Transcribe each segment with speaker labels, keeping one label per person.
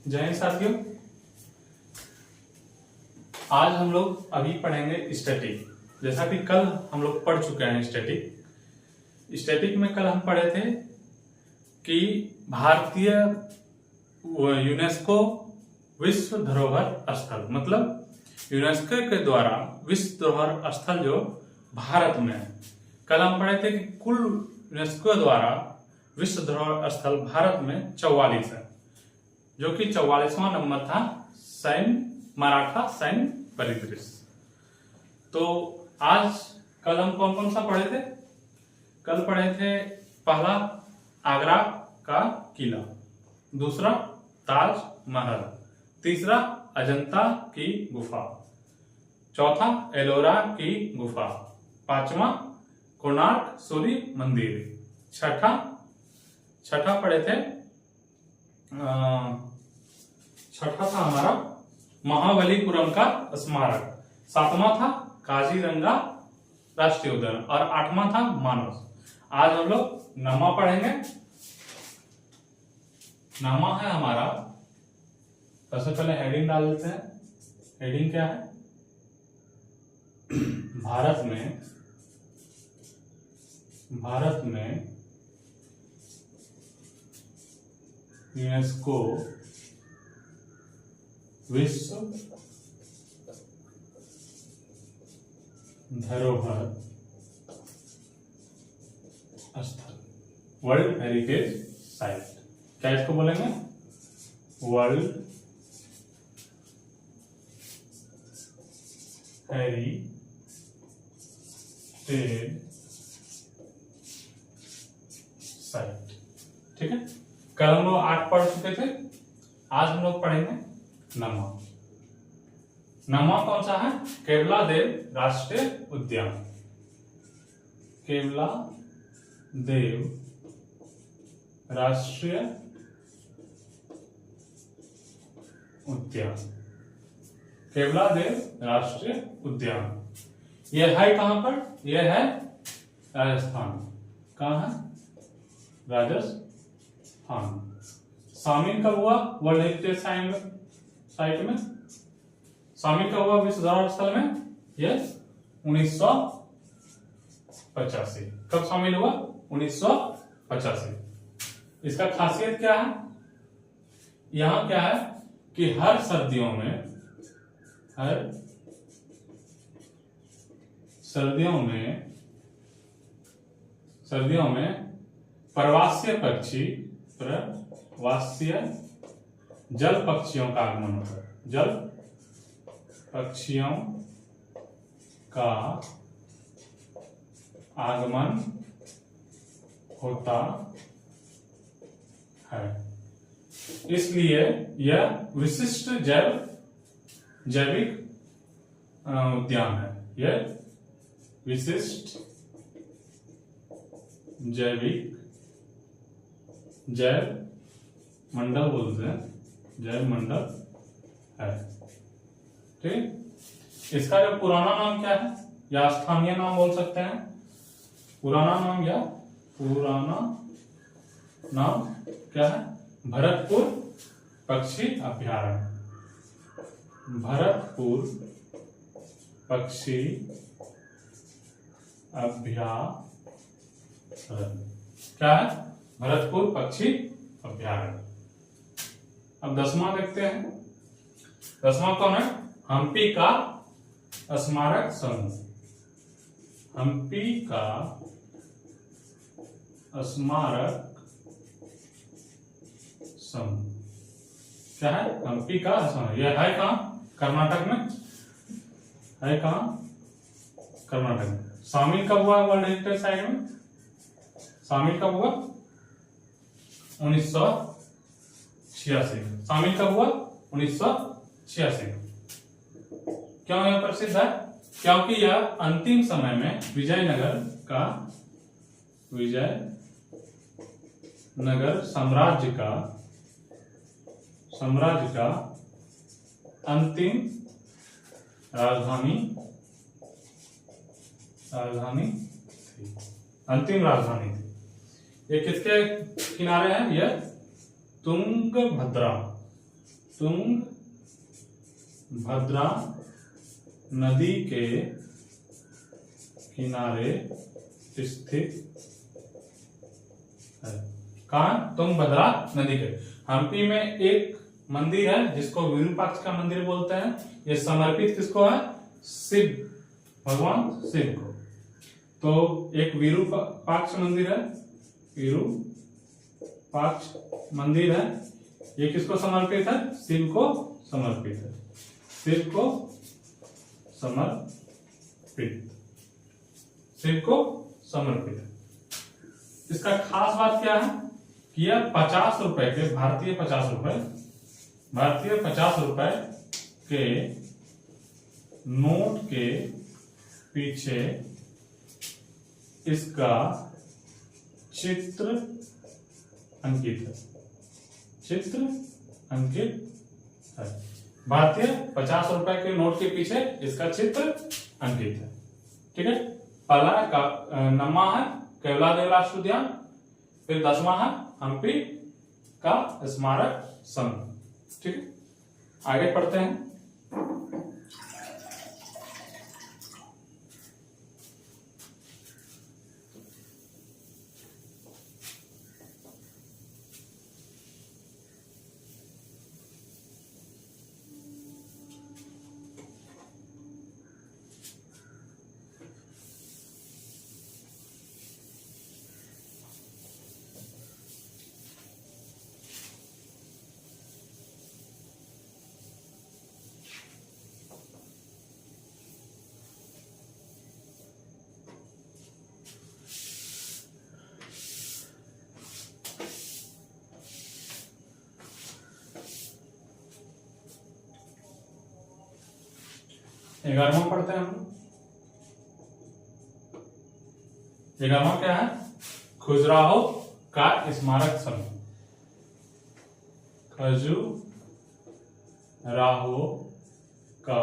Speaker 1: जय हिंद साथियों। आज हम लोग अभी पढ़ेंगे स्टैटिक। जैसा कि कल हम लोग पढ़ चुके हैं स्टैटिक में कल हम पढ़े थे कि भारतीय यूनेस्को विश्व धरोहर स्थल, मतलब यूनेस्को के द्वारा विश्व धरोहर स्थल जो भारत में है। कल हम पढ़े थे कि कुल यूनेस्को द्वारा विश्व धरोहर स्थल भारत में 44 है, जो कि 44वां नंबर था मराठा सैन्य परिदृश्य। तो आज कल हम कौन कौन सा पढ़े थे? कल पढ़े थे पहला आगरा का किला, दूसरा ताज महल, तीसरा अजंता की गुफा, चौथा एलोरा की गुफा, पांचवा कोणार्क सूर्य मंदिर, छठा पढ़े थे छठा था हमारा महाबलीपुरम का स्मारक, सातवां था काजीरंगा राष्ट्रीय उद्यान और आठवां था मानस। आज हम लोग नमा पढ़ेंगे। नमा है हमारा, सबसे पहले हेडिंग डाल देते हैं। हेडिंग क्या है? भारत में यूनेस्को विश्व धरोहर स्थल, वर्ल्ड हेरिटेज साइट। क्या इसको बोलेंगे? World heritage site. ठीक है, कल हम लोग 8 पढ़ चुके थे। आज हम लोग पढ़ेंगे नमा। नमा कौन सा है? केवला देव राष्ट्रीय उद्यान। केवला देव राष्ट्रीय उद्यान, केवला देव राष्ट्रीय उद्यान। यह है कहां पर? यह है राजस्थान। कहां है? राजस्थान। शामिल कब हुआ वर्ल्ड हेरिटेज साइट में? शामिल कब हुआ विश्व धरोहर स्थल में? यह 1985। कब शामिल हुआ? 1985। इसका खासियत क्या है? यहां क्या है कि हर सर्दियों में प्रवासीय जल पक्षियों का आगमन होता है। जल पक्षियों का आगमन होता है, इसलिए यह विशिष्ट जैविक उद्यान है। यह विशिष्ट जैव मंडल बोलते हैं, जैव मंडल है। ठीक, इसका जो पुराना नाम क्या है या स्थानीय नाम बोल सकते हैं? पुराना नाम क्या है? भरतपुर पक्षी अभ्यारण्य। भरतपुर पक्षी अभ्यारण्य क्या है? भरतपुर पक्षी अभ्यारण्य। अब 10वां देखते हैं। 10वां कौन है? हम्पी का स्मारक समूह। हम्पी का स्मारक समूह क्या है? हम्पी का स्मारक। यह है कहां? कर्नाटक में है। कहां? कर्नाटक में। शामिल कब हुआ वर्ल्ड हेरिटेज साइट में? शामिल कब हुआ? 1986। शामिल कब हुआ? 1986। क्यों यह प्रसिद्ध है? क्योंकि यह अंतिम समय में विजयनगर साम्राज्य का अंतिम राजधानी थी। ये किसके किनारे है? यह तुंगभद्रा तुंगभद्रा नदी के किनारे स्थित है। कहाँ? तुंगभद्रा नदी के। हम्पी में एक मंदिर है जिसको विरूपाक्ष का मंदिर बोलते हैं। ये समर्पित किसको है? शिव, भगवान शिव को। तो एक विरूपाक्ष मंदिर है, विरूपाक्ष मंदिर है। ये किसको समर्पित है? शिव को समर्पित है, शिव को समर्पित, शिव को समर्पित है। इसका खास बात क्या है कि यह 50 रुपए के, भारतीय 50 रुपए के नोट के पीछे इसका चित्र अंकित है, चित्र अंकित है। भारतीय 50 रुपए के नोट के पीछे इसका चित्र अंकित है। ठीक है। पहला का 9वां है केवलादेव राष्ट्रीय उद्यान, फिर 10वां है हम्पी का स्मारक संघ। ठीक है, आगे पढ़ते हैं। ग्यारहवां पढ़ते हैं हम। 11वां क्या है? खजुराहो का स्मारक संघ। खजुराहो का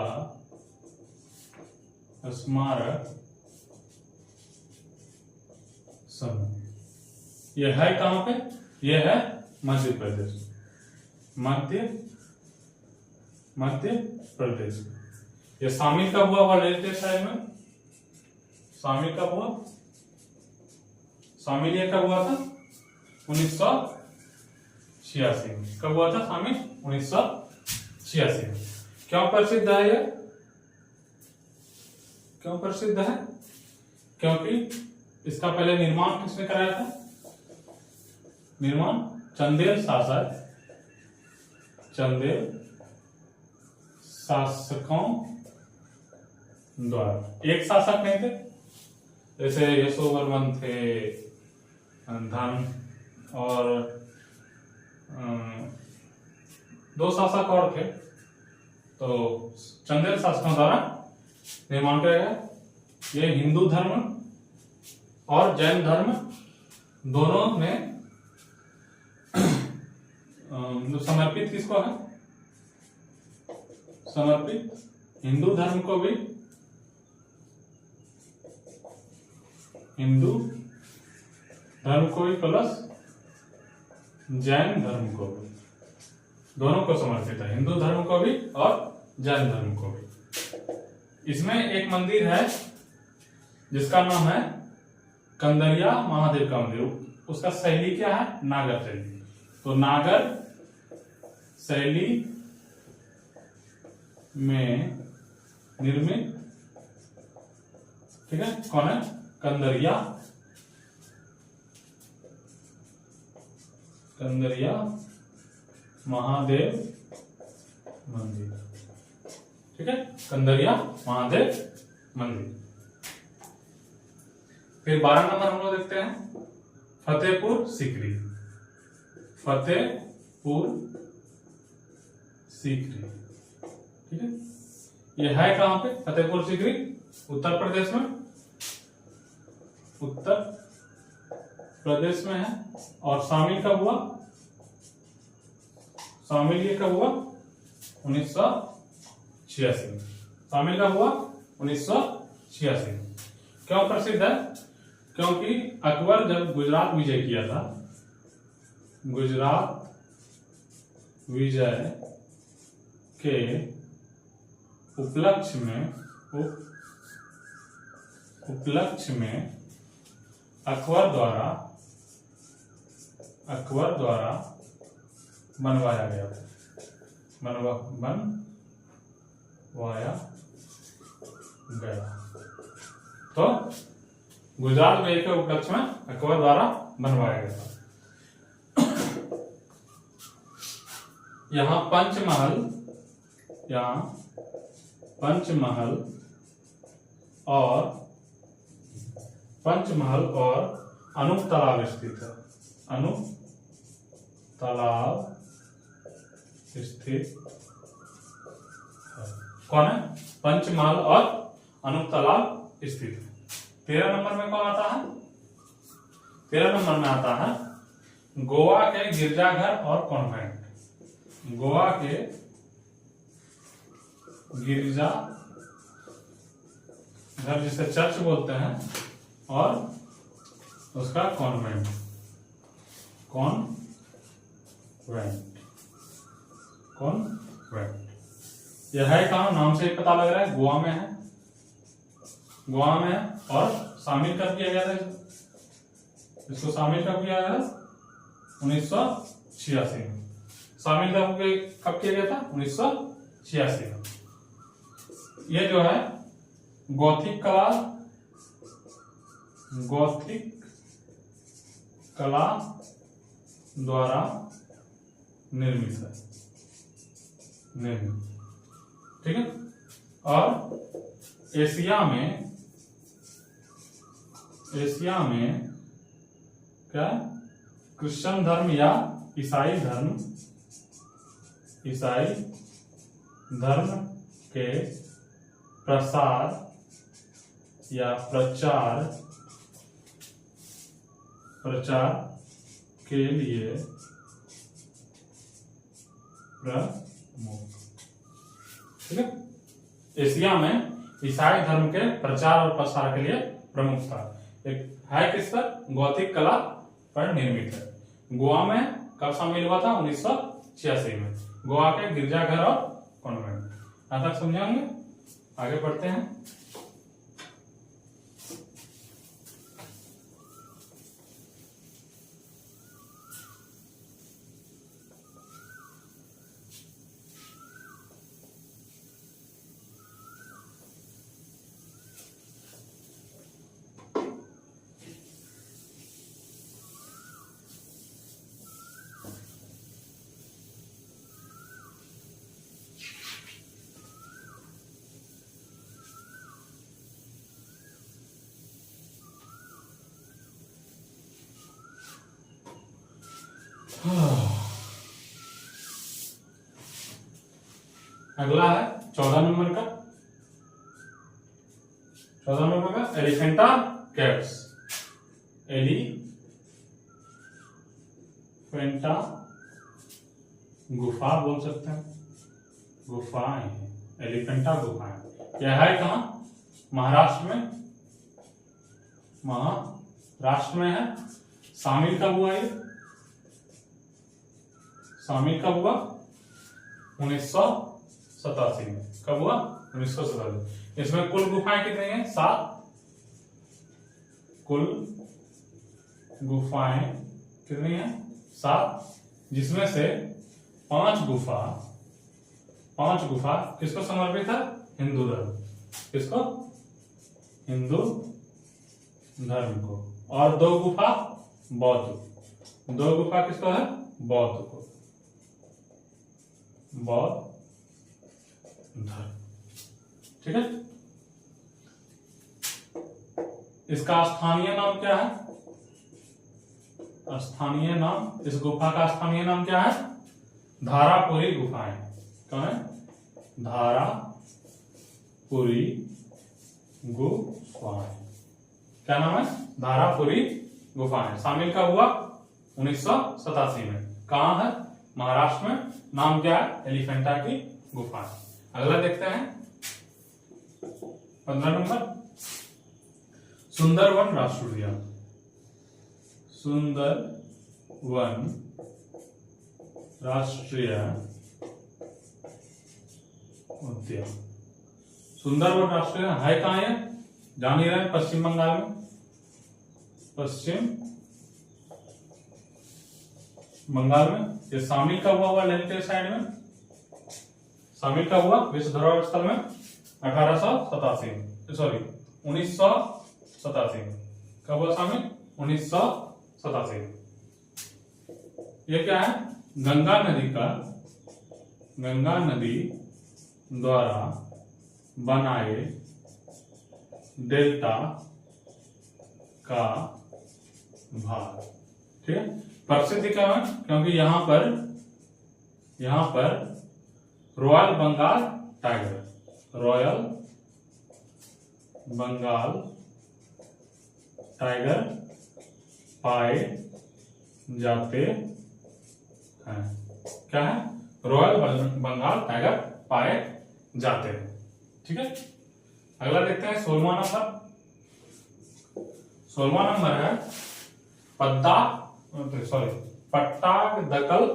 Speaker 1: स्मारक संघ। यह है कहां पे? यह है मध्य प्रदेश, मध्य प्रदेश। ये शामिल कब हुआ? वर्ल्ड साइड में शामिल कब हुआ? शामिल ये कब हुआ था? 1986 में। कब हुआ था शामिल? 1986 में। क्यों प्रसिद्ध है ये? क्यों प्रसिद्ध है? क्योंकि इसका पहले निर्माण किसने कराया था? निर्माण चंदेल शासकों द्वारा। एक शासक नहीं थे, जैसे यशोवर्मन थे, धन और 2 शासक और थे। तो चंदेल शासकों द्वारा निर्माण किया गया। ये हिंदू धर्म और जैन धर्म दोनों में समर्पित किसको है? समर्पित हिंदू धर्म को भी, हिंदू धर्म को भी प्लस जैन धर्म को भी, दोनों को समर्पित है। हिंदू धर्म को भी और जैन धर्म को भी। इसमें एक मंदिर है जिसका नाम है कंदरिया महादेव का मंदिर। उसका शैली क्या है? नागर शैली। तो नागर शैली में निर्मित, ठीक है, कौन है? कंदरिया महादेव मंदिर। ठीक है, कंदरिया महादेव मंदिर। फिर 12 नंबर हम लोग देखते हैं फतेहपुर सीकरी। फतेहपुर सीकरी, ठीक है, ये है कहां पे? फतेहपुर सीकरी उत्तर प्रदेश में, उत्तर प्रदेश में है। और शामिल कब हुआ? शामिल ये कब हुआ? 1986 में। शामिल कब हुआ? 1986 में। क्यों प्रसिद्ध है? क्योंकि अकबर जब गुजरात विजय किया था, गुजरात विजय के उपलक्ष्य में अकबर द्वारा बनवाया गया था। बनवाया गया। तो गुजरात मेल के उपलक्ष्य में अकबर द्वारा बनवाया गया था। यहाँ पंचमहल और अनूप तालाब स्थित है। अनूप तालाब स्थित है। कौन है? पंचमहल और अनूप तालाब स्थित है। 13 नंबर में कौन आता है? 13 नंबर में आता है गोवा के गिरजाघर और कॉन्वेंट। गोवा के गिरजाघर जिसे चर्च बोलते हैं और उसका कॉन्वेंट। यह है कहाँ? नाम से ही पता लग रहा है गोवा में है। और शामिल कब किया गया था? इसको शामिल कब किया गया था? 1986 में। शामिल कब किया गया था? 1986 में। ये जो है गौथिक कला द्वारा निर्मित है। ठीक है। और एशिया में क्या क्रिश्चियन धर्म या ईसाई धर्म के प्रसार या प्रचार के लिए प्रमुख। ठीक है। एशिया में ईसाई धर्म के प्रचार और प्रसार के लिए प्रमुख था। एक है किस पर? गौथिक कला पर निर्मित है। गोवा में कब शामिल हुआ था? 1986 में। गोवा के गिरजाघर और कॉन्वेंट। यहां तक समझेंगे? आगे बढ़ते हैं। अगला है 14 नंबर का। 14 नंबर का एलिफेंटा केव्स। एलिफेंटा गुफा बोल सकते हैं। गुफाएं, एलिफेंटा गुफाएं। यह है कहाँ? महाराष्ट्र में है। शामिल कब हुआ ये? शामिल कब हुआ? 1987 में। कब हुआ? 1987। इसमें कुल गुफाएं कितनी हैं? 7। कुल गुफाएं कितनी हैं? 7, जिसमें से 5 गुफा किसको समर्पित है? हिंदू धर्म। किसको? हिंदू धर्म को। और 2 गुफा बौद्ध। 2 गुफा किसको है? बौद्ध को। बौद्ध धर्म। ठीक है। इसका स्थानीय नाम क्या है? स्थानीय नाम, इस गुफा का स्थानीय नाम क्या है? धारापुरी गुफाएं। कौन है? धारापुरी गुफाएं। क्या नाम है? धारापुरी गुफाएं। शामिल कब हुआ? 1987 में। कहां है? महाराष्ट्र में। नाम क्या है? एलिफेंटा की गुफा। अगला देखते हैं 15 नंबर, सुंदरवन राष्ट्रीय उद्यान। सुंदरवन राष्ट्रीय उद्यान। सुंदरवन राष्ट्रीय है कहाँ है, जान ही रहे हैं, पश्चिम बंगाल में, पश्चिम बंगाल में। ये शामिल कब हुआ लेफ्ट साइड में, शामिल कब हुआ विश्व धरोहर स्थल में 1887 में, सॉरी 1987 में। कब हुआ शामिल, 1987 में। ये क्या है, गंगा नदी द्वारा बनाए डेल्टा का भाग। ठीक है, प्रसिद्ध क्या है, क्योंकि यहां पर रॉयल बंगाल टाइगर पाए जाते हैं। क्या है, रॉयल बंगाल टाइगर पाए जाते हैं। ठीक है, अगला देखते हैं 16वां नंबर। 16वां नंबर है पट्टादकल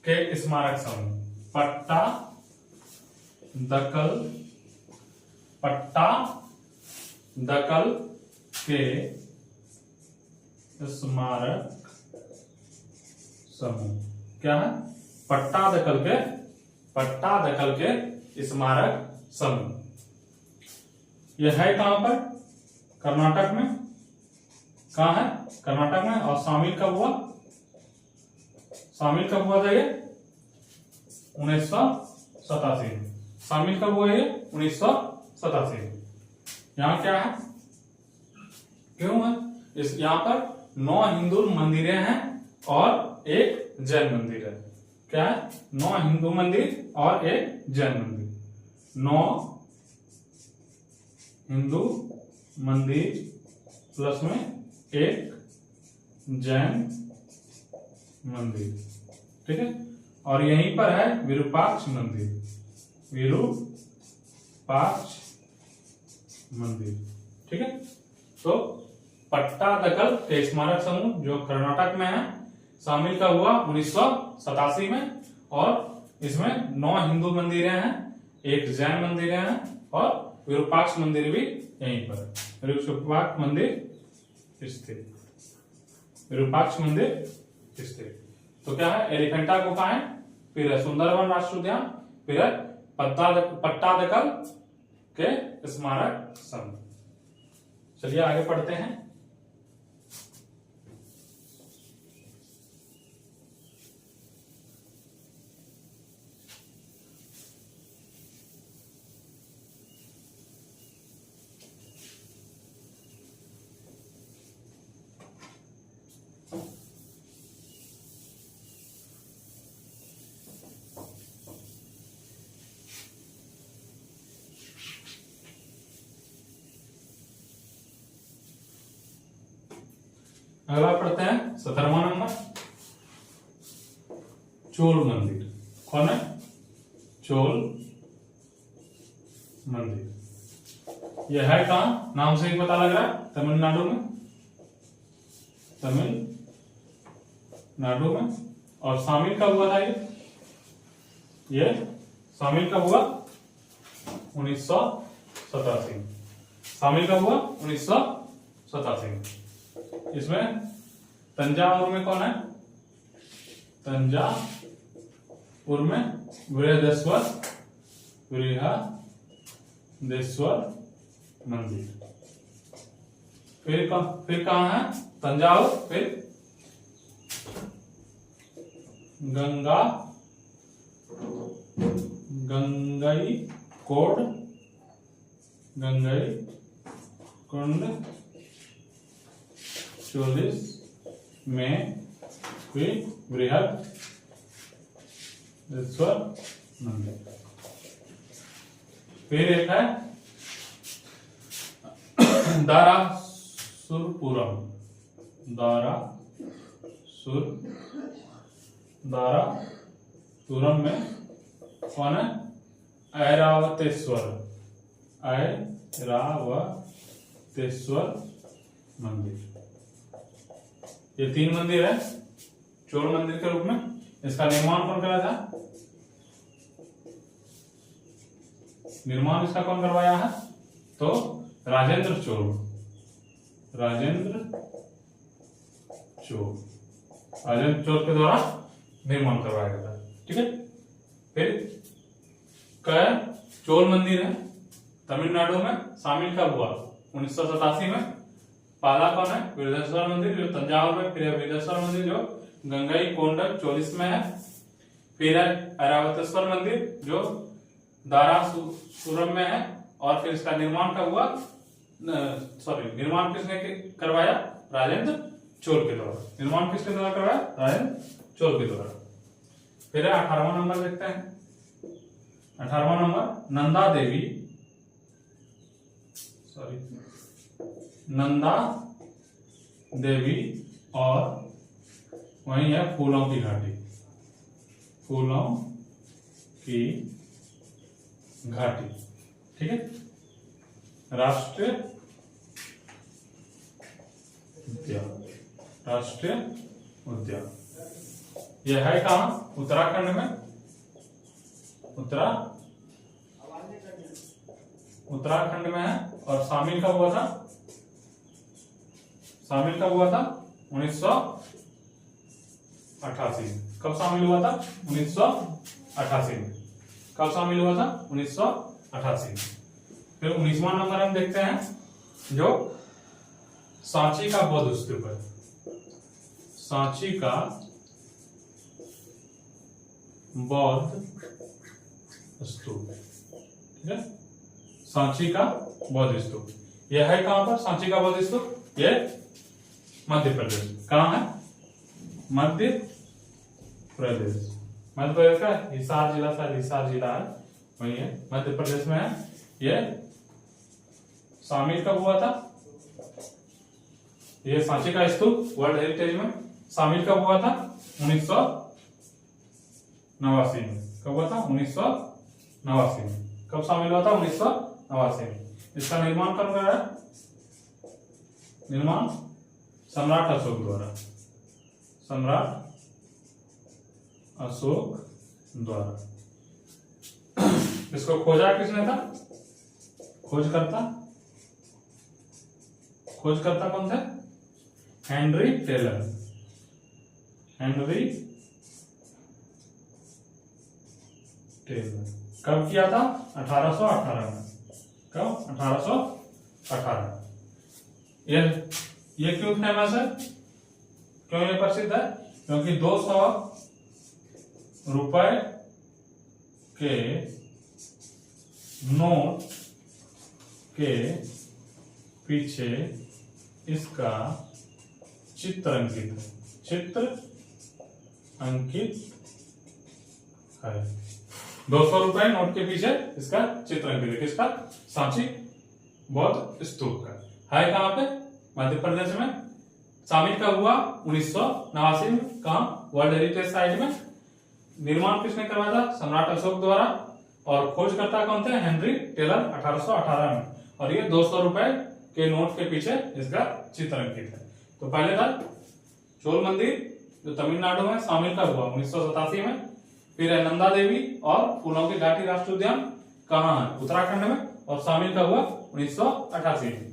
Speaker 1: के स्मारक समूह। पट्टादकल के स्मारक समूह क्या है, पट्टादकल के स्मारक समूह। यह है कहां पर, कर्नाटक में। कहां है, कर्नाटक में। और शामिल कब हुआ था ये 1987 में। शामिल कब हुआ ये 1987 में। यहाँ क्या है, क्यों है, यहाँ पर 9 हिंदू मंदिरें हैं और एक जैन मंदिर है। क्या है, 9 हिंदू मंदिर और एक जैन मंदिर। 9 हिंदू मंदिर प्लस में एक जैन मंदिर। ठीक है, और यहीं पर है विरूपाक्ष मंदिर। ठीक है, तो पट्टादकल के स्मारक समूह जो कर्नाटक में है, शामिल का हुआ 1987 में। और इसमें 9 हिंदू मंदिरें हैं, एक जैन मंदिर है और विरूपाक्ष मंदिर भी यहीं पर। विरूपाक्ष मंदिर स्थित। तो क्या है, एलिफेंटा गुफा है, फिर है सुंदरवन राष्ट्रीय उद्यान, फिर है पट्टादकल के स्मारक समूह। चलिए आगे पढ़ते हैं। अगला पढ़ते हैं 17वां नंबर, चोल मंदिर। कौन है, चोल मंदिर। यह है कहां, नाम से ही पता लग रहा है, तमिलनाडु में। और शामिल कब हुआ था ये शामिल कब हुआ 1987 में। शामिल कब हुआ 1987 में। इसमें तंजावुर में कौन है, तंजावुर में बृहदेश्वर मंदिर। फिर कहां है तंजावुर, फिर गंगईकोंड चौलीस में भी बृहदेश्वर मंदिर। फिर एक है दारासुरपुरम में कौन है, ऐरावतेश्वर मंदिर। ये 3 मंदिर है चोल मंदिर के रूप में। इसका निर्माण कौन करा था, निर्माण इसका कौन करवाया है? तो राजेंद्र चोल, राजेंद्र चोल के द्वारा निर्माण करवाया गया था। ठीक है। फिर क्या चोल मंदिर है तमिलनाडु में, शामिल कब हुआ? 1987 में। पहला कौन है? बृहदेश्वर मंदिर जो तंजावुर में, फिर बृहदेश्वर मंदिर जो गंगई कोंडल 44 में है, फिर है ऐरावतेश्वर मंदिर जो दारासुरम में है, और फिर इसका निर्माण कब हुआ? निर्माण किसने करवाया? राजेंद्र चोल के द्वारा। निर्माण किसके द्वारा करवाया? राजेंद्र चोल के द्वारा। फिर 18वां नंबर देखते हैं। 18वां नंबर नंदा देवी और वही है फूलों की घाटी, फूलों की घाटी। ठीक है। राष्ट्रीय उद्यान यह है कहाँ? उत्तराखंड में, उत्तराखंड में है। और शामिल कब हुआ था? 1988। कब शामिल हुआ था? 1988 में। कब शामिल हुआ था? 1988। फिर 19वां नंबर हम देखते हैं जो सांची का बौद्ध स्तूप है, सांची का बौद्ध स्तूप। ठीक है। सांची का बौद्ध स्तूप यह है कहां पर? सांची का बौद्ध स्तूप ये मध्य प्रदेश। कहां है? मध्य प्रदेश। मध्य प्रदेश का हिसार जिला है, वही है, मध्य प्रदेश में है। ये शामिल कब हुआ था? ये सांची का स्तूप वर्ल्ड हेरिटेज में शामिल कब हुआ था? 1989 में। कब हुआ था? 1989 में। कब शामिल हुआ था? 1989 में। इसका निर्माण कब कराया? निर्माण सम्राट अशोक द्वारा, सम्राट अशोक द्वारा। इसको खोजा किसने था? खोजकर्ता कौन थे? Henry Taylor. कब किया था? 1818 में। कब? 1818। ये क्यों फेमस है? क्यों ये प्रसिद्ध है? क्योंकि 200 रुपए के नोट के पीछे इसका चित्र अंकित है। 200 रुपए नोट के पीछे इसका चित्र अंकित है। किसका? सांची बौद्ध स्तूप का। है कहां पे? मध्य प्रदेश में। शामिल कब हुआ? 1989 में। कहां? वर्ल्ड हेरिटेज साइट में। निर्माण किसने करवाया था? सम्राट अशोक द्वारा। और खोजकर्ता कौन थे? हेनरी टेलर 1818 में। और ये 200 रुपए के नोट के पीछे इसका चित्र अंकित है। तो पहले था चोल मंदिर जो तमिलनाडु में, शामिल कब हुआ? 1987 में। फिर है नंदा देवी और फूलों की घाटी राष्ट्रीय उद्यान, कहाँ है? उत्तराखंड में। और शामिल कब हुआ? 1988 में।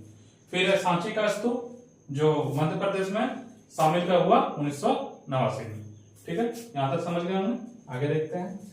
Speaker 1: फिर है सांची का स्तूप जो मध्य प्रदेश में, शामिल कब हुआ? 1989 में। ठीक है। यहां तक समझ गए हमने। आगे देखते हैं।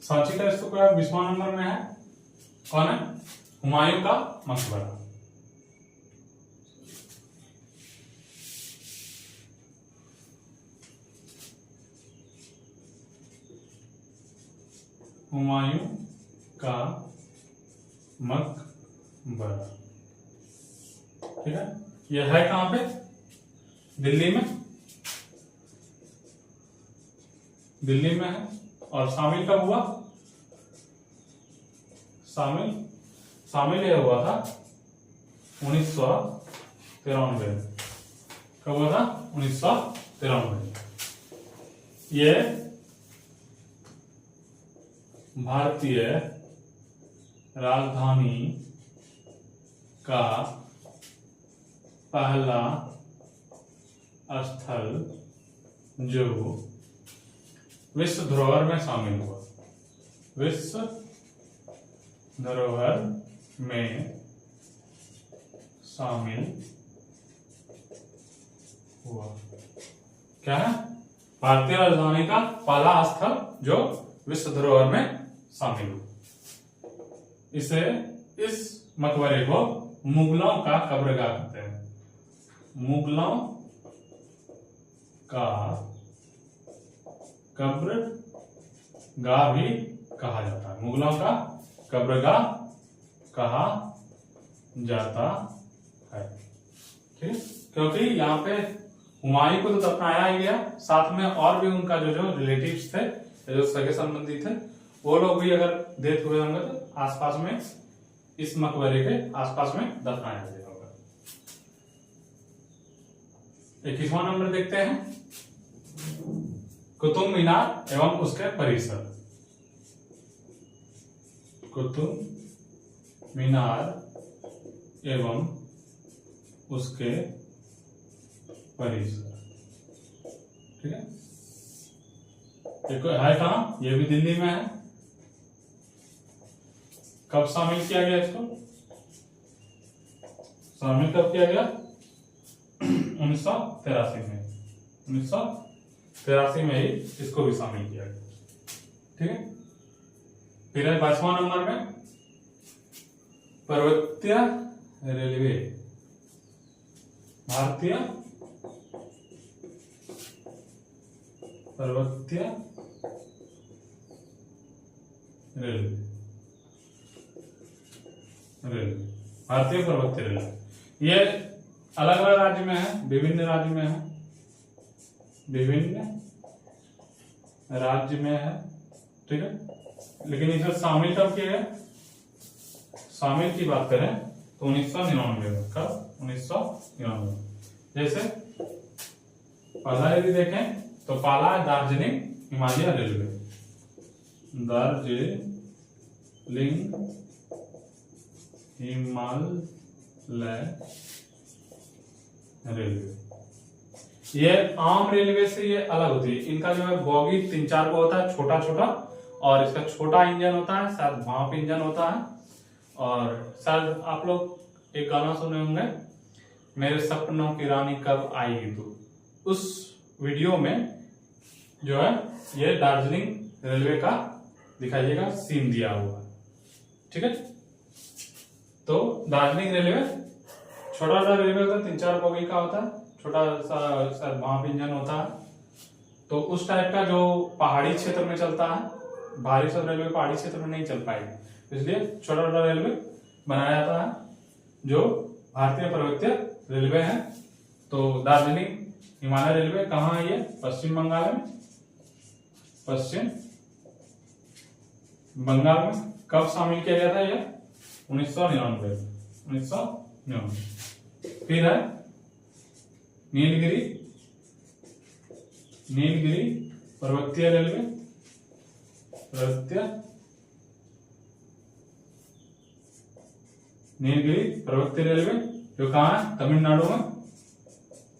Speaker 1: सांची का स्तूप 20वां नंबर में है। कौन है? हुमायूं का मकबरा। हुमायूं का मकबरा। ठीक है। यह है कहां पे? दिल्ली में। दिल्ली में है। और शामिल कब हुआ? शामिल ये हुआ था 1993। कब हुआ था? 1993। ये भारतीय राजधानी का पहला स्थल जो विश्व धरोहर में शामिल हुआ। विश्व धरोहर में शामिल हुआ। क्या है? भारतीय राजधानी का पहला स्थल जो विश्व धरोहर में शामिल हुआ। इस मकबरे को मुगलों का कब्रगाह कहते हैं। मुगलों का कब्रगाह भी कहा जाता है। मुगलों का कब्रगाह कहा जाता है। ठीक है, क्योंकि यहाँ पे हुमायूं को तो दफनाया ही गया, साथ में और भी उनका जो रिलेटिव्स थे, जो सगे संबंधी थे, वो लोग भी अगर डेथ हुए होंगे तो आसपास में, इस मकबरे के आसपास में दफनाया गया होगा। 21वां नंबर देखते हैं, कुतुब मीनार एवं उसके परिसर। कुतुब मीनार एवं उसके परिसर। ठीक है, है कहां? ये भी दिल्ली में है। कब शामिल किया गया इसको? शामिल कब किया गया? 1983 में। 1983 में ही इसको भी शामिल किया गया। ठीक है, फिर है 22वां नंबर में पर्वतीय रेलवे। भारतीय पर्वतीय रेलवे। भारतीय पर्वतीय रेलवे ये अलग अलग राज्य में है, विभिन्न राज्य में है, विभिन्न राज्य में है। ठीक है, लेकिन इसमें शामिल कब किया गया? शामिल की बात करें तो 1999 में। कब? 1999। जैसे पहला यदि देखें तो पहला है दार्जिलिंग हिमालय रेलवे। दार्जिलिंग हिमालय रेलवे। ये आम रेलवे से ये अलग होती है। इनका जो है बॉगी 3-4 को होता है, छोटा छोटा, और इसका छोटा इंजन होता है, शायद भाप इंजन होता है। और शायद आप लोग एक गाना सुने होंगे, मेरे सपनों की रानी कब आएगी तू। उस वीडियो में जो है ये दार्जिलिंग रेलवे का दिखाइएगा सीन दिया हुआ। ठीक है, तो दार्जिलिंग रेलवे छोटा सा रेलवे होता है, 3-4 बोगी का होता है, छोटा सा भाप इंजन होता है। तो उस टाइप का जो पहाड़ी क्षेत्र में चलता है, भारी सब रेलवे पहाड़ी क्षेत्र में नहीं चल पाएगी, इसलिए छोटा छोटा रेलवे बनाया जाता है जो भारतीय पर्वतीय रेलवे है। तो दार्जिलिंग हिमालय रेलवे कहाँ है? ये पश्चिम बंगाल में। पश्चिम बंगाल में। कब शामिल किया गया था? ये 1999। फिर है नीलगिरी पर्वतीय रेलवे। नीलगिरी पर्वतीय रेलवे जो कहाँ है? तमिलनाडु में।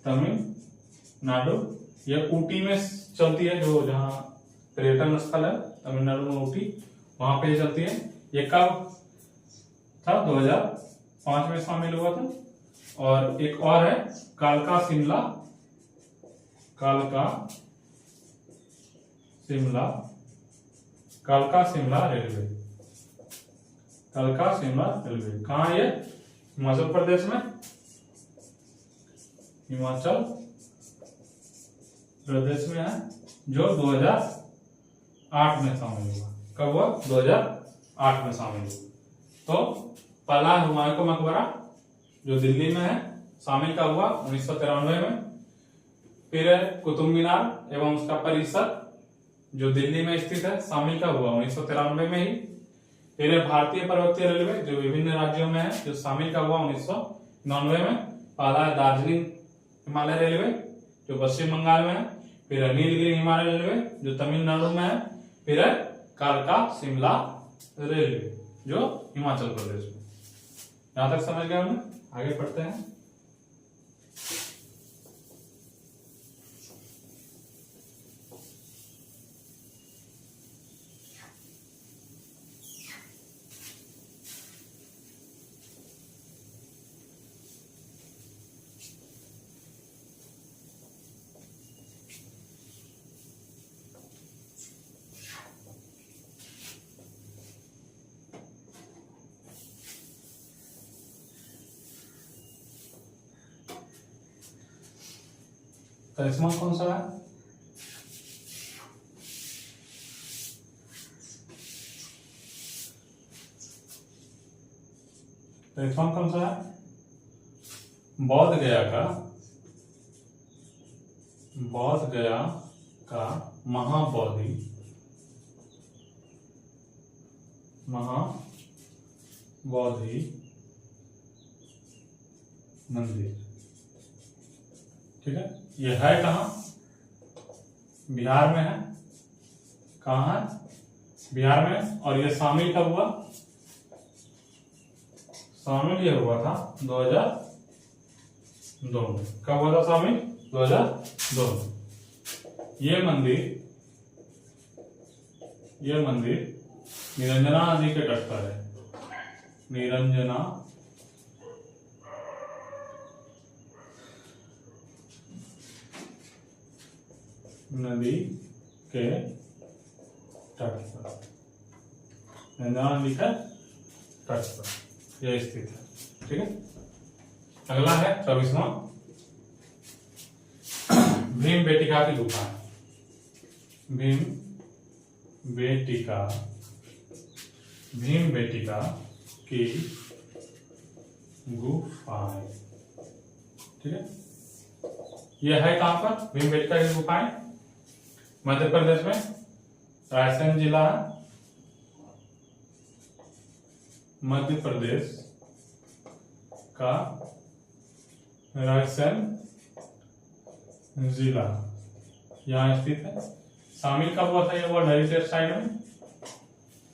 Speaker 1: तमिलनाडु, ये ऊटी में चलती है, जो जहाँ पर्यटन स्थल है तमिलनाडु में ऊटी, वहां पे चलती है। ये कब था? 2005 में शामिल हुआ था। और एक और है कालका शिमला रेलवे। कालका शिमला रेलवे कहाँ है? ये हिमाचल प्रदेश में। हिमाचल प्रदेश में है, जो 2008 में शामिल हुआ। कब हुआ? 2008 में शामिल हुआ। तो पहला हुमायूं का मकबरा जो दिल्ली में है, शामिल का हुआ 1993 में। फिर कुतुब मीनार एवं उसका परिसर जो दिल्ली में स्थित है, शामिल कब हुआ? 1993 में ही। फिर भारतीय पर्वतीय रेलवे जो विभिन्न राज्यों में है, जो शामिल कब हुआ? 1999 में। पहला है दार्जिलिंग हिमालय रेलवे जो पश्चिम बंगाल में है। फिर है नीलगिरी हिमालय रेलवे जो तमिलनाडु में है। फिर है कालका शिमला रेलवे जो हिमाचल प्रदेश में। यहां तक समझ गए हमने, आगे पढ़ते हैं। करिश्मा कौन सा है? करिश्मा कौन सा है? बौद्ध गया का महाबोधि मंदिर। ठीक है, ये है कहाँ? बिहार में है। कहाँ है? बिहार में। और ये शामिल कब हुआ? शामिल ये हुआ था 2002 में। कब हुआ था शामिल? 2002 में। ये मंदिर निरंजना नदी के तट पर है। निरंजना नदी के तट पर, गंगा नदी का तट पर यह स्थित है। ठीक है, अगला है 24वां, भीम बेटिका की गुफा। भीम बेटिका की गुफाएं। ठीक है, यह है कहां पर? भीम बेटिका की गुफाएं मध्य प्रदेश में, रायसेन जिला है। मध्य प्रदेश का रायसेन जिला यहाँ स्थित है। शामिल कब हुआ था ये वर्ल्ड हेरिटेज साइट में?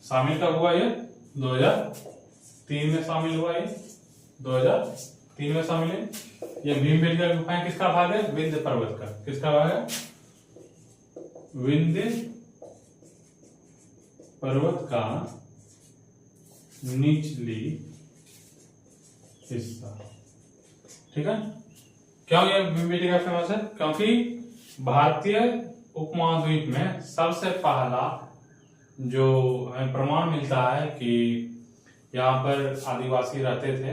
Speaker 1: शामिल कब हुआ ये? 2003 में शामिल हुआ ये। 2003 में शामिल है। ये भीम बेटिका गुफाएं किसका भाग है? विंध्य पर्वत का। किसका भाग है? विंध्य पर्वत का निचली हिस्सा। ठीक है, क्यों ये भीम बेटिका फेमस है? क्योंकि भारतीय उपमहाद्वीप में सबसे पहला जो हमें प्रमाण मिलता है कि यहाँ पर आदिवासी रहते थे,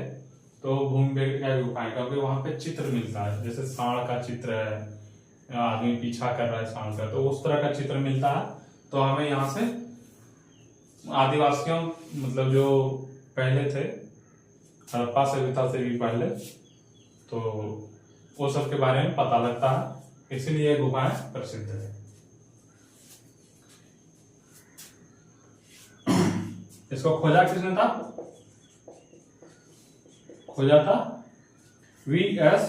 Speaker 1: तो भीम बेटिका की गुफाएं, क्योंकि वहां पे चित्र मिलता है, जैसे सांड का चित्र है, आदमी पीछा कर रहा है सांड का, तो उस तरह का चित्र मिलता है। तो हमें यहाँ से आदिवासियों, मतलब जो पहले थे हड़प्पा सभ्यता से भी पहले, तो वो सब के बारे में पता लगता है, इसीलिए ये गुफाएं प्रसिद्ध है। इसको खोजा किसने था? खोजा था V.S.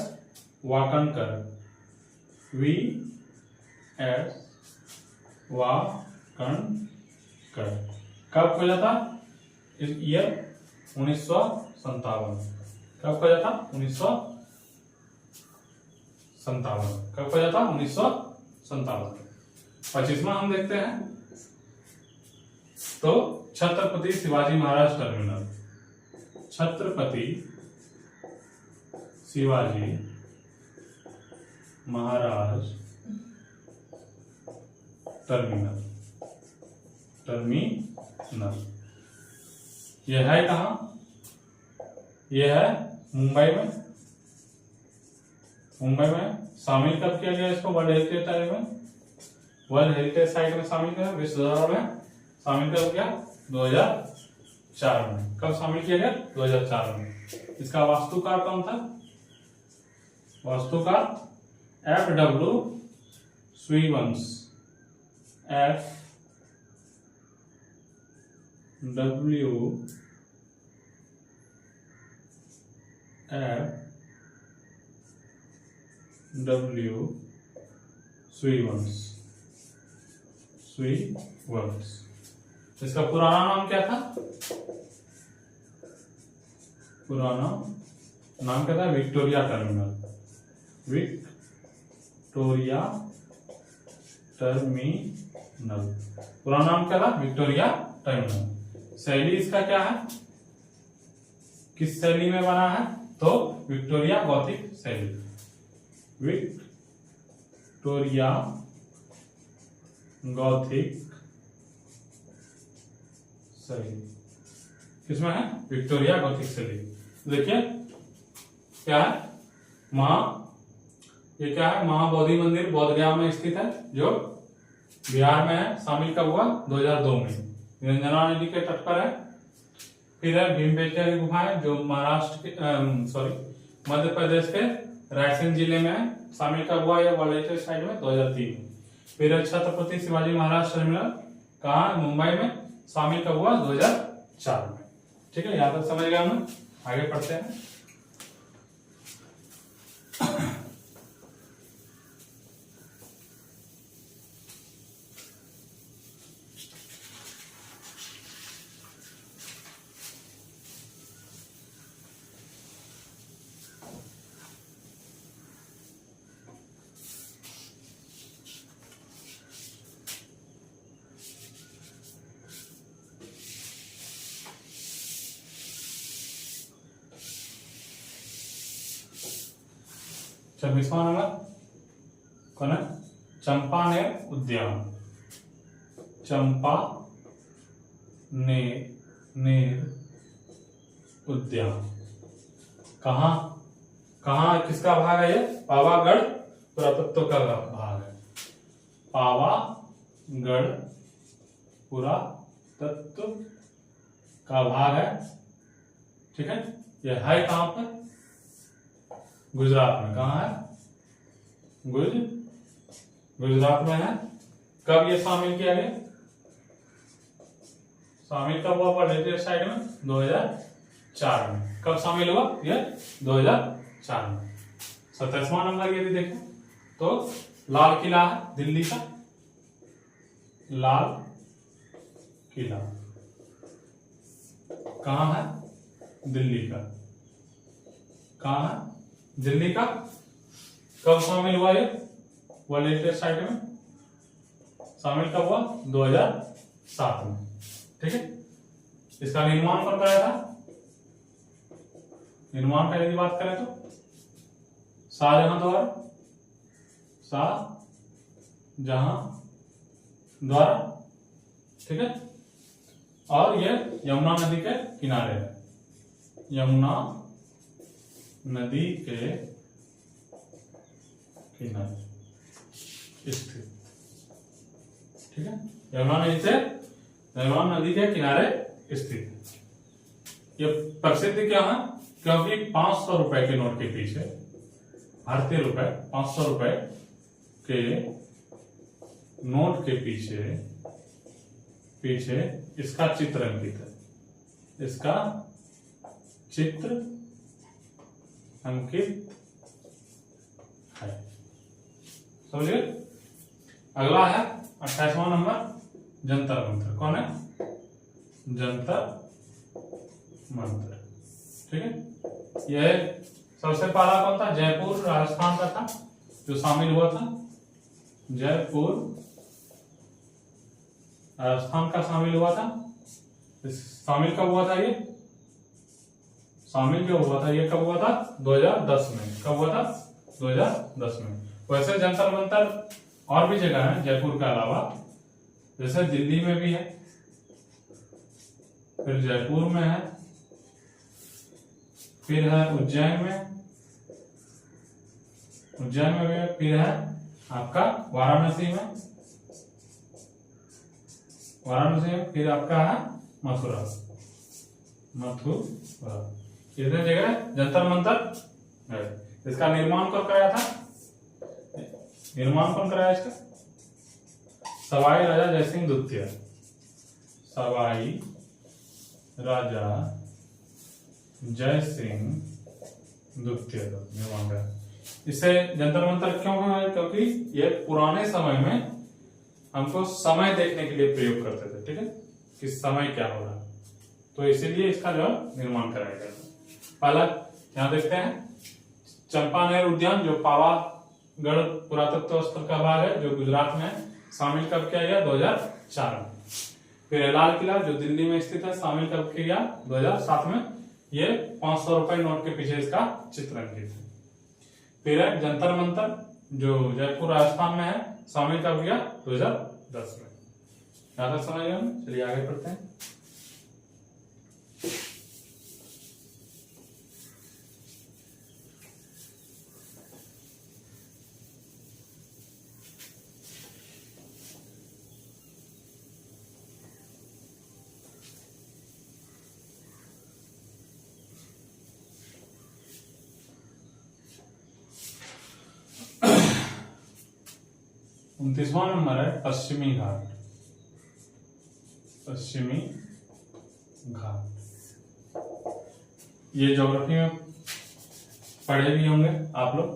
Speaker 1: वाकणकर। V.S. वाकणकर कब खोजा था? इस ईयर 1957। कब खोजा था? 1957। कब खोजा था? 1957। 25वां हम देखते हैं, तो छत्रपति शिवाजी महाराज टर्मिनल। छत्रपति शिवाजी महाराज टर्मिनल। यह है कहां? यह है मुंबई में। मुंबई में शामिल कब किया गया इसको? वर्ल्ड हेरिटेज साइट में। वर्ल्ड हेरिटेज साइट में शामिल किया, विश्व धरोहर में शामिल कब किया? 2004 में। कब शामिल किया गया? 2004 में। इसका वास्तुकार कौन था? वास्तुकार F.W. F W F W सुई-वंश। इसका पुराना नाम क्या था? पुराना नाम क्या था? Victoria terminal. विक्टोरिया टर्मिनल पुराना नाम क्या था? Victoria terminal. शैली इसका क्या है? किस शैली में बना है? तो विक्टोरिया गॉथिक शैली। विक्टोरिया गॉथिक शैली किसमें है? विक्टोरिया गॉथिक शैली। देखिए क्या है? ये क्या है? महाबोधि मंदिर बोध गया में स्थित है, जो बिहार में है। शामिल कब हुआ? 2002 में। निरंजना नदी के तट पर है। फिर है भीमबेटका की गुफाएं, जो मध्य प्रदेश के रायसेन जिले में है। शामिल कब हुआ? ये वर्ल्ड साइड में 2003 में। फिर है छत्रपति शिवाजी महाराज टर्मिनल, कहाँ? मुंबई में। शामिल कब हुआ? 2004 में। ठीक है, यहाँ तक समझ गए हम। आगे पढ़ते हैं। छब्बीसवां नंबर कौन है? चंपानेर उद्यान। चंपानेर उद्यान कहाँ किसका भाग है? ये पावागढ़ पुरातत्व का भाग है। पावागढ़ पुरातत्व का भाग है। ठीक है, ये है कहाँ पर? गुजरात में। कहाँ है? गुजरात में है। कब ये शामिल किया गया? शामिल कब हुआ? लेटेस्ट साइड में 2004 में। कब शामिल हुआ? ये 2004 में। 27वां नंबर यदि देखें तो लाल किला है दिल्ली का। लाल किला कहाँ है? दिल्ली का। कहाँ है? दिल्ली का। कब शामिल हुआ ये? वर्ल्ड हेरिटेज साइट में शामिल कब हुआ? 2007 में। ठीक है, इसका निर्माण कब कराया था? निर्माण का यदि बात करें तो शाहजहां द्वारा। ठीक है, और ये यमुना नदी के किनारे है। यमुना नदी के किनारे स्थित। ठीक है, यमुना नदी के किनारे स्थित। ये प्रसिद्ध क्या है? क्योंकि 500 रुपए के नोट के पीछे, भारतीय रुपए 500 रुपए के नोट के पीछे इसका चित्र अंकित है। इसका चित्र अंकित है। समझिए। अगला है 28वां नंबर जंतर मंतर। कौन है? जंतर मंतर। ठीक है, यह सबसे पहला कौन था? जयपुर राजस्थान का था, जो शामिल हुआ था। जयपुर राजस्थान का शामिल हुआ था। शामिल कब हुआ था? ये शामिल जो हुआ था ये कब हुआ था? 2010 में। कब हुआ था? 2010 में। वैसे जंतर मंतर और भी जगह है जयपुर के अलावा, जैसे दिल्ली में भी है, फिर जयपुर में है, फिर है उज्जैन में भी है, फिर है आपका वाराणसी में, फिर आपका है मथुरा। कितने जगह जंतर मंतर है। इसका निर्माण कौन कराया था? निर्माण कौन कराया इसका? सवाई राजा जयसिंह द्वितीय, सवाई राजा जय सिंह द्वितीय निर्माण करा। इसे जंतर मंतर क्यों कहा है? क्योंकि ये पुराने समय में हमको समय देखने के लिए प्रयोग करते थे, ठीक है, कि समय क्या हो रहा है, तो इसीलिए इसका जो निर्माण कराया गया था। पहला यहाँ देखते हैं चंपानेर उद्यान, जो पावागढ़ पुरातत्व स्थल का भाग है, जो गुजरात में है, शामिल कब किया गया? 2004 में। फिर लाल किला जो दिल्ली में स्थित है, शामिल कब किया गया? 2007 में। ये 500 रुपए नोट के पीछे इसका चित्र अंकित है। फिर है जंतर मंतर जो जयपुर राजस्थान में है, शामिल कब किया? 2010 में। यहां तक समझ गए? चलिए आगे पढ़ते हैं। उनतीसवां नंबर है पश्चिमी घाट। पश्चिमी घाट ये ज्योग्राफी में पढ़े भी होंगे आप लोग।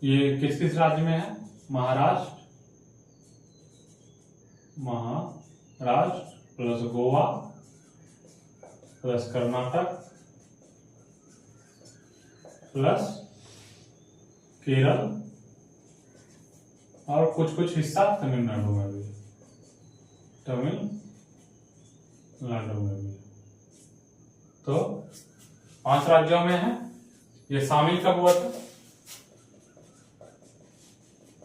Speaker 1: ये किस किस राज्य में है? Maharashtra plus Goa plus Karnataka plus Kerala और कुछ कुछ हिस्सा तमिलनाडु में भी, तमिलनाडु में भी। तो 5 राज्यों में है। ये शामिल कब हुआ था?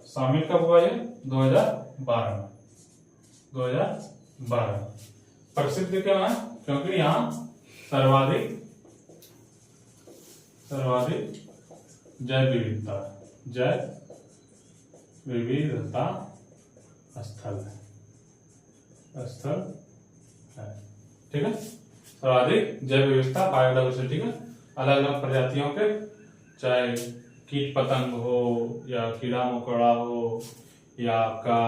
Speaker 1: शामिल कब हुआ? ये 2012 में। 2012 प्रसिद्ध क्यों है? क्योंकि यहाँ सर्वाधिक जैव विविधता स्थल है, ठीक है। सर्वाधिक जैव विविधता बायोडाइवर्सिटी, ठीक है, अलग अलग प्रजातियों के, चाहे कीट पतंग हो या कीड़ा मकोड़ा हो या आपका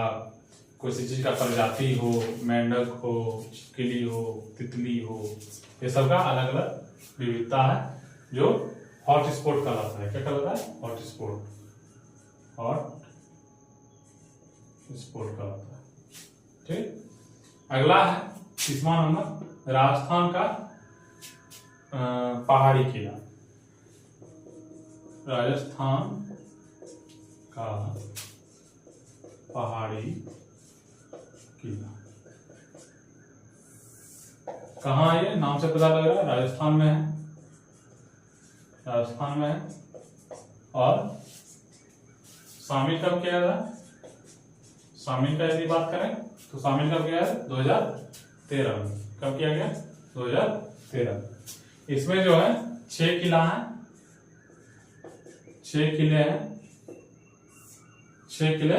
Speaker 1: किसी चीज का प्रजाति हो, मेंढक हो, छिपकली हो, तितली हो, ये सब का अलग अलग विविधता है, जो हॉट स्पॉट कहलाता है। क्या कहलाता है? हॉट स्पॉट कहलाता है, ठीक। अगला है 30वां नंबर, राजस्थान का पहाड़ी किला। राजस्थान का पहाड़ी किला कहाँ है? ये नाम से पता लग रहा है राजस्थान में है, राजस्थान में है। और शामिल कब किया था? शामिल का यदि बात करें तो शामिल कब किया है? 2013 में। कब किया गया? 2013। इसमें जो है 6 किला है, 6 किले हैं, 6 किले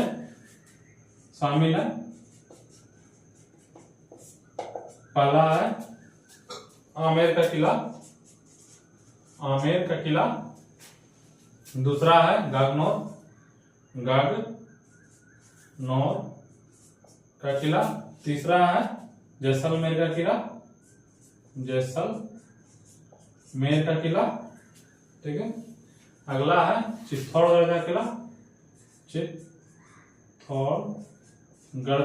Speaker 1: शामिल है। पहला है आमेर का किला, आमेर का किला। दूसरा है गगनौर का किला। तीसरा है जैसलमेर का किला, जैसलमेर का किला, ठीक है। अगला है चित्तौड़गढ़ का किला, चित्तौड़गढ़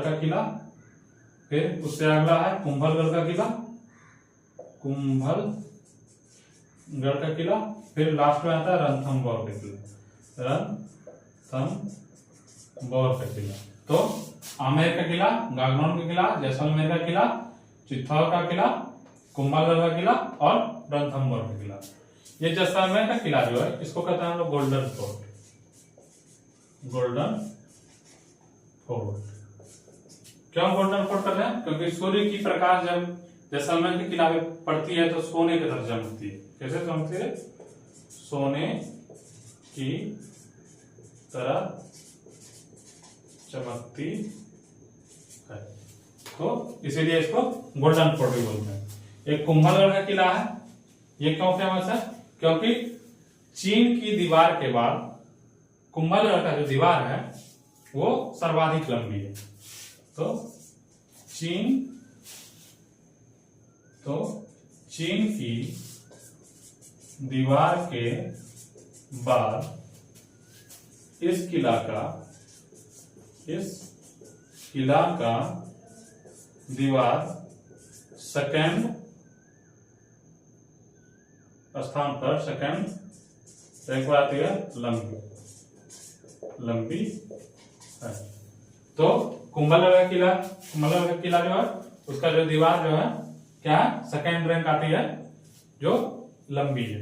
Speaker 1: का किला। फिर उससे अगला है कुंभलगढ़ का किला, कुंभलगढ़ का किला। फिर लास्ट में आता है रणथंभौर का किला, रणथंभौर का किला। तो आमेर का किला, गागनौर का किला, जैसलमेर का किला, चित्तौड़ का किला, कुंभलगढ़ का किला और रणथंभौर का किला। ये जैसलमेर का किला जो है, इसको कहते हैं हम लोग गोल्डन फोर्ट। गोल्डन फोर्ट क्यों गोल्डन फोर्ट कर रहे हैं? क्योंकि सूर्य की प्रकाश जब जैसलमेर के किला में पड़ती है तो सोने की तरह चमकती है। कैसे चमकती है? सोने की तरह चमकती है, तो इसीलिए इसको गोल्डन फोर्ट भी बोलते हैं। एक कुंभलगढ़ का किला है, ये क्यों फेमस है? क्योंकि चीन की दीवार के बाद कुंभलगढ़ का जो दीवार है वो सर्वाधिक लंबी है। तो चीन की दीवार के बाद इस किला का दीवार सेकंड स्थान पर एक बार आती है लंबी है। तो कुंभलगढ़ का किला जो है उसका जो दीवार जो है क्या है, सेकंड रैंक आती है, जो लंबी है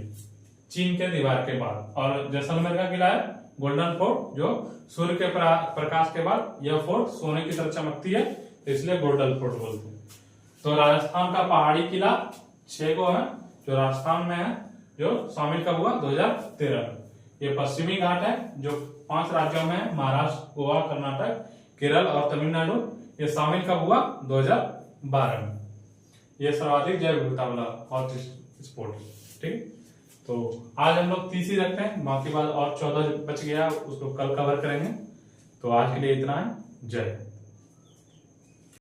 Speaker 1: चीन के दीवार के बाद। और जैसलमेर का किला है गोल्डन फोर्ट, जो सूर्य के प्रकाश के बाद यह फोर्ट सोने की तरह चमकती है, इसलिए गोल्डन फोर्ट बोलते हैं। तो राजस्थान का पहाड़ी किला 6 गो है जो राजस्थान में है, जो शामिल कब हुआ 2013 में। ये पश्चिमी घाट है जो 5 राज्यों में है, महाराष्ट्र, गोवा, कर्नाटक, केरल और तमिलनाडु। ये शामिल कब हुआ 2012 में। ये सर्वाधिक जैव विविधता वाला हॉट स्पॉट, ठीक। तो आज हम लोग 30 ही रखते हैं, बाकी बात और 14 बच गया उसको कल कवर करेंगे। तो आज के लिए इतना है। जय।